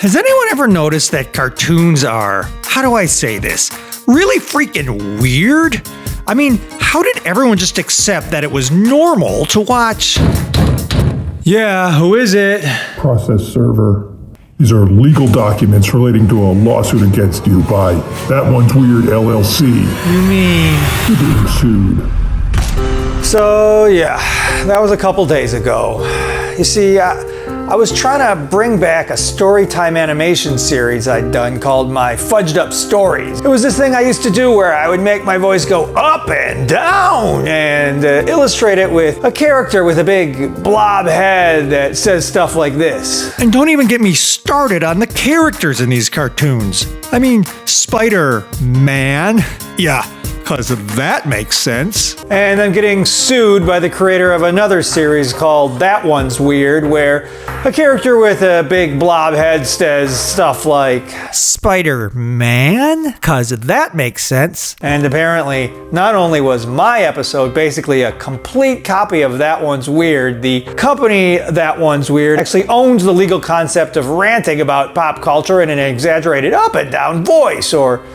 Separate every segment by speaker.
Speaker 1: Has anyone ever noticed that cartoons are, how do I say this, really freaking weird? I mean, how did everyone just accept that it was normal to watch? Yeah, who is it?
Speaker 2: Process server. These are legal documents relating to a lawsuit against you by That One's Weird LLC.
Speaker 1: You mean?
Speaker 2: You're being sued.
Speaker 1: So, yeah, that was a couple days ago. You see, I was trying to bring back a storytime animation series I'd done called My Fudged Up Stories. It was this thing I used to do where I would make my voice go up and down and illustrate it with a character with a big blob head that says stuff like this. And don't even get me started on the characters in these cartoons. I mean, Spider-Man. Yeah. Because that makes sense. And I'm getting sued by the creator of another series called That One's Weird, where a character with a big blob head says stuff like, Spider-Man? Because that makes sense. And apparently, not only was my episode basically a complete copy of That One's Weird, the company That One's Weird actually owns the legal concept of ranting about pop culture in an exaggerated up and down voice, or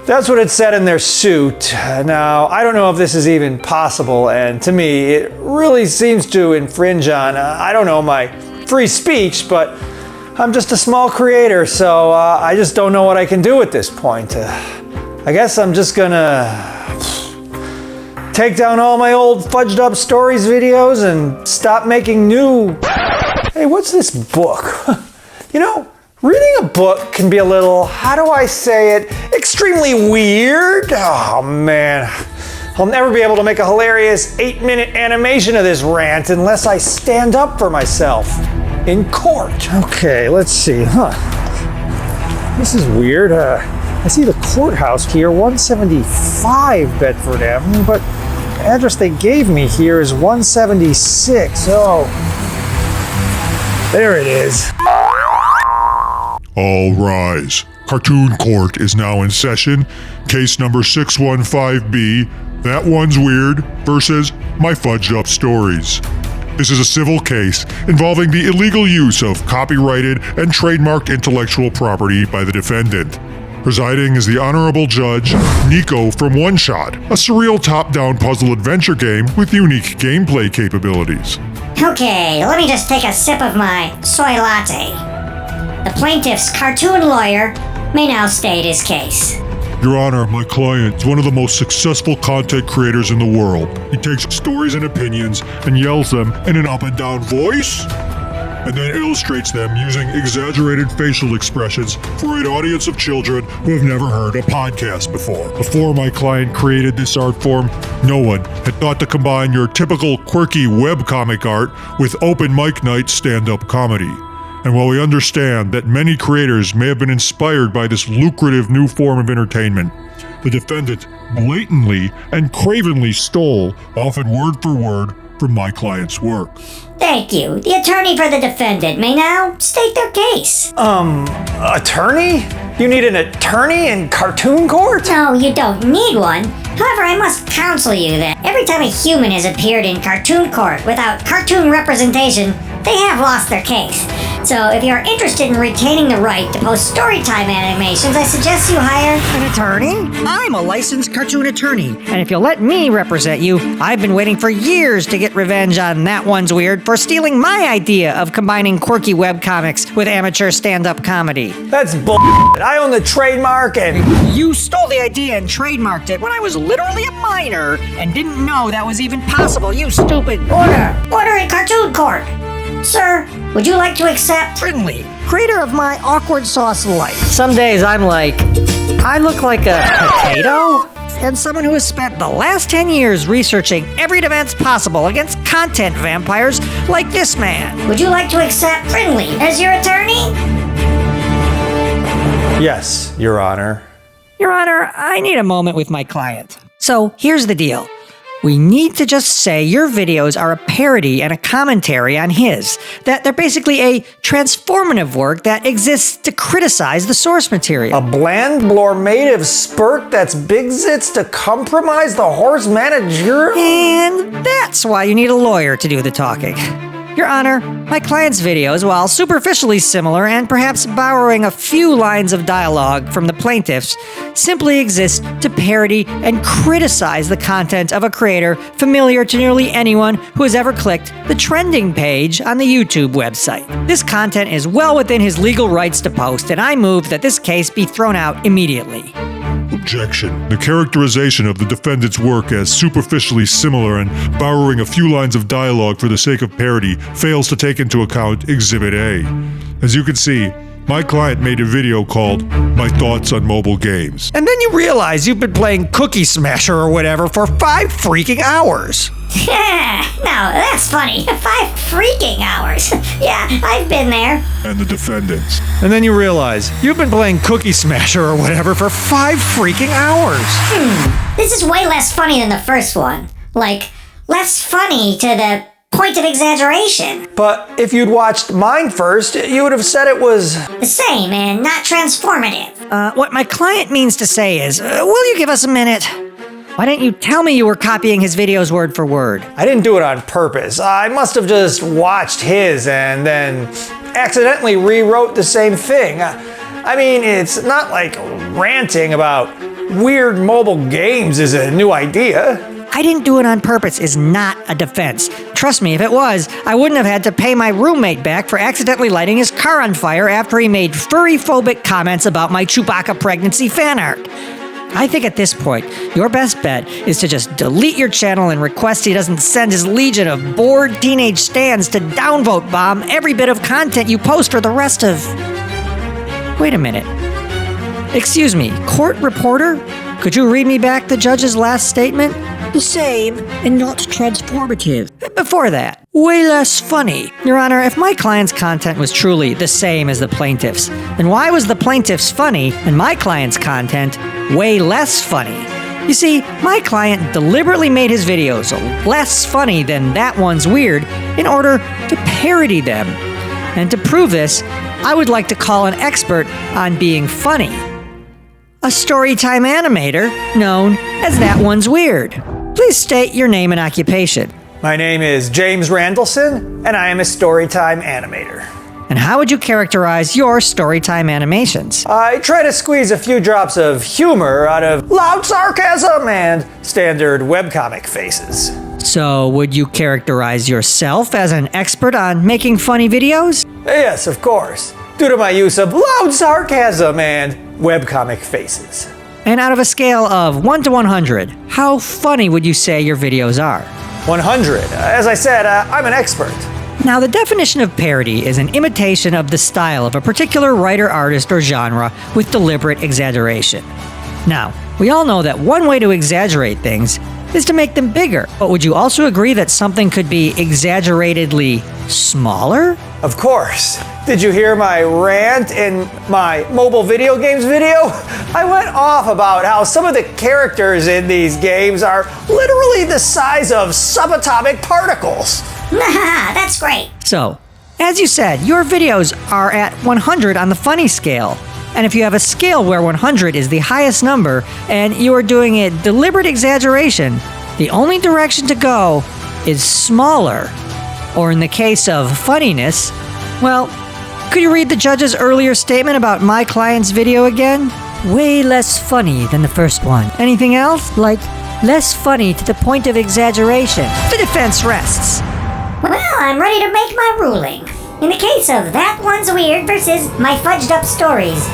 Speaker 1: that's what it said in their suit. Now, I don't know if this is even possible, and to me, it really seems to infringe on, I don't know, my free speech, but I'm just a small creator, so I just don't know what I can do at this point. I guess I'm just gonna take down all my old Fudged Up Stories videos and stop making new... Hey, what's this book? You know, reading a book can be a little, how do I say it, extremely weird. Oh man, I'll never be able to make a hilarious 8-minute animation of this rant unless I stand up for myself in court. Okay, let's see, This is weird. I see the courthouse here, 175 Bedford Avenue, but the address they gave me here is 176. Oh, there it is.
Speaker 2: All rise. Cartoon Court is now in session. Case number 615B, That One's Weird versus My Fudged Up Stories. This is a civil case involving the illegal use of copyrighted and trademarked intellectual property by the defendant. Presiding is the Honorable Judge Nico from One Shot, a surreal top-down puzzle adventure game with unique gameplay capabilities.
Speaker 3: Okay, let me just take a sip of my soy latte. The plaintiff's cartoon lawyer may now state his case.
Speaker 2: Your Honor, my client is one of the most successful content creators in the world. He takes stories and opinions and yells them in an up and down voice, and then illustrates them using exaggerated facial expressions for an audience of children who have never heard a podcast before. Before my client created this art form, no one had thought to combine your typical quirky webcomic art with open mic night stand-up comedy. And while we understand that many creators may have been inspired by this lucrative new form of entertainment, the defendant blatantly and cravenly stole, often word for word, from my client's work.
Speaker 3: Thank you. The attorney for the defendant may now state their case.
Speaker 1: Attorney? You need an attorney in cartoon court?
Speaker 3: No, you don't need one. However, I must counsel you that every time a human has appeared in cartoon court without cartoon representation, they have lost their case. So if you're interested in retaining the right to post storytime animations, I suggest you hire
Speaker 4: an attorney? I'm a licensed cartoon attorney, and if you'll let me represent you, I've been waiting for years to get revenge on That One's Weird for stealing my idea of combining quirky webcomics with amateur stand-up comedy.
Speaker 1: That's bullshit. I own the trademark and...
Speaker 4: You stole the idea and trademarked it when I was literally a minor and didn't know that was even possible, you stupid...
Speaker 3: Order in cartoon court. Sir, would you like to accept?
Speaker 4: Friendly, creator of my awkward sauce life. Some days I'm like, I look like a potato? And someone who has spent the last 10 years researching every defense possible against content vampires like this man.
Speaker 3: Would you like to accept Friendly as your attorney?
Speaker 1: Yes, Your Honor.
Speaker 4: Your Honor, I need a moment with my client. So here's the deal. We need to just say your videos are a parody and a commentary on his, that they're basically a transformative work that exists to criticize the source material.
Speaker 1: A bland, blormative spurt that's big zits to compromise the horse managerial?
Speaker 4: And that's why you need a lawyer to do the talking. Your Honor, my client's videos, while superficially similar and perhaps borrowing a few lines of dialogue from the plaintiffs, simply exist to parody and criticize the content of a creator familiar to nearly anyone who has ever clicked the trending page on the YouTube website. This content is well within his legal rights to post, and I move that this case be thrown out immediately.
Speaker 2: Objection. The characterization of the defendant's work as superficially similar and borrowing a few lines of dialogue for the sake of parody fails to take into account Exhibit A. As you can see, my client made a video called My Thoughts on Mobile Games.
Speaker 1: And then you realize you've been playing Cookie Smasher or whatever for 5 freaking hours.
Speaker 3: Now, that's funny. 5 freaking hours. Yeah, I've been there.
Speaker 2: And the defendants.
Speaker 1: And then you realize you've been playing Cookie Smasher or whatever for 5 freaking hours.
Speaker 3: This is way less funny than the first one. Like, less funny to the point of exaggeration.
Speaker 1: But if you'd watched mine first, you would have said it was...
Speaker 3: The same and not transformative.
Speaker 4: What my client means to say is, will you give us a minute? Why didn't you tell me you were copying his videos word for word?
Speaker 1: I didn't do it on purpose. I must have just watched his and then accidentally rewrote the same thing. I mean, it's not like ranting about weird mobile games is a new idea.
Speaker 4: I didn't do it on purpose is not a defense. Trust me, if it was, I wouldn't have had to pay my roommate back for accidentally lighting his car on fire after he made furry-phobic comments about my Chewbacca pregnancy fan art. I think at this point, your best bet is to just delete your channel and request he doesn't send his legion of bored teenage stans to downvote bomb every bit of content you post for the rest of... Wait a minute. Excuse me, court reporter? Could you read me back the judge's last statement? The same and not transformative. Before that, way less funny. Your Honor, if my client's content was truly the same as the plaintiff's, then why was the plaintiff's funny and my client's content way less funny? You see, my client deliberately made his videos less funny than That One's Weird in order to parody them. And to prove this, I would like to call an expert on being funny. A storytime animator known as That One's Weird. Please state your name and occupation.
Speaker 1: My name is James Randallson, and I am a storytime animator.
Speaker 4: And how would you characterize your storytime animations?
Speaker 1: I try to squeeze a few drops of humor out of loud sarcasm and standard webcomic faces.
Speaker 4: So, would you characterize yourself as an expert on making funny videos?
Speaker 1: Yes, of course, due to my use of loud sarcasm and webcomic faces.
Speaker 4: And out of a scale of 1 to 100, how funny would you say your videos are?
Speaker 1: 100. As I said, I'm an expert.
Speaker 4: Now, the definition of parody is an imitation of the style of a particular writer, artist, or genre with deliberate exaggeration. Now, we all know that one way to exaggerate things is to make them bigger. But would you also agree that something could be exaggeratedly smaller?
Speaker 1: Of course. Did you hear my rant in my mobile video games video? I went off about how some of the characters in these games are literally the size of subatomic particles.
Speaker 3: That's great.
Speaker 4: So, as you said, your videos are at 100 on the funny scale. And if you have a scale where 100 is the highest number and you are doing a deliberate exaggeration, the only direction to go is smaller. Or in the case of funniness, well, could you read the judge's earlier statement about my client's video again? Way less funny than the first one. Anything else? Like, less funny to the point of exaggeration. The defense rests.
Speaker 3: Well, I'm ready to make my ruling. In the case of That One's Weird versus My Fudged Up Stories,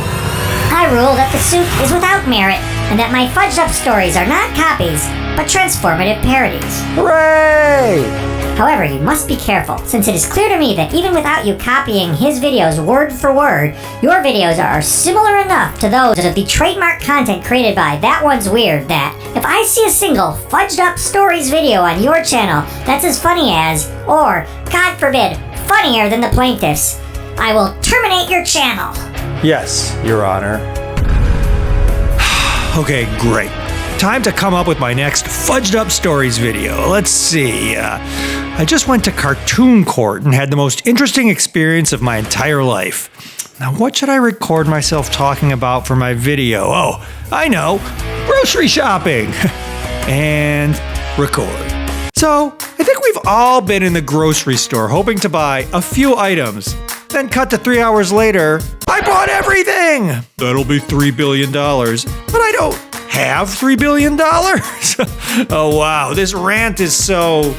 Speaker 3: I rule that the suit is without merit and that my fudged up stories are not copies, but transformative parodies.
Speaker 1: Hooray!
Speaker 3: However, you must be careful, since it is clear to me that even without you copying his videos word for word, your videos are similar enough to those of the trademark content created by That One's Weird that if I see a single fudged up stories video on your channel that's as funny as, or, God forbid, funnier than the plaintiff's, I will terminate your channel.
Speaker 1: Yes, Your Honor. Okay, great. Time to come up with my next fudged up stories video. Let's see. I just went to cartoon court and had the most interesting experience of my entire life. Now, what should I record myself talking about for my video? Oh, I know. Grocery shopping. And record. So, I think we've all been in the grocery store hoping to buy a few items. Then cut to 3 hours later, I bought everything! That'll be $3 billion. But I don't have $3 billion? Oh wow, this rant is so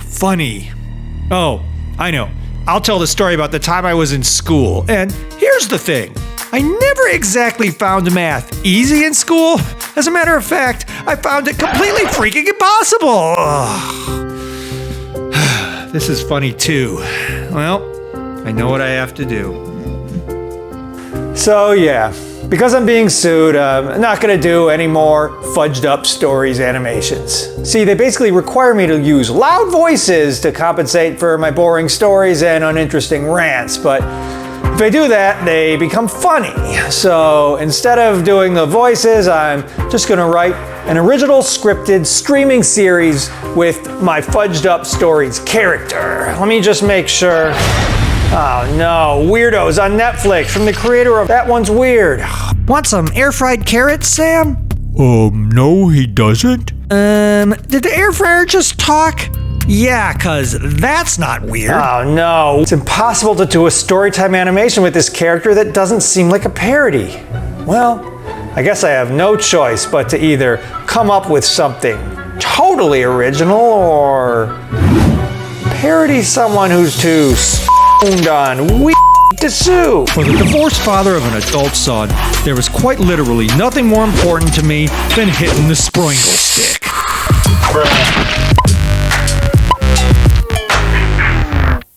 Speaker 1: funny. Oh, I know. I'll tell the story about the time I was in school. And here's the thing. I never exactly found math easy in school. As a matter of fact, I found it completely freaking impossible. This is funny too. Well, I know what I have to do. So yeah, because I'm being sued, I'm not gonna do any more fudged up stories animations. See, they basically require me to use loud voices to compensate for my boring stories and uninteresting rants, but if I do that, they become funny. So instead of doing the voices, I'm just gonna write an original scripted streaming series with my fudged up stories character. Let me just make sure. Oh no, Weirdos on Netflix from the creator of That One's Weird.
Speaker 4: Want some air-fried carrots, Sam?
Speaker 2: No, he doesn't.
Speaker 4: Did the air fryer just talk? Yeah, cause that's not weird.
Speaker 1: Oh no, it's impossible to do a storytime animation with this character that doesn't seem like a parody. Well, I guess I have no choice but to either come up with something totally original or parody someone who's too stoned on weed to sue.
Speaker 5: For the divorced father of an adult son, there is quite literally nothing more important to me than hitting the Sprinkle stick.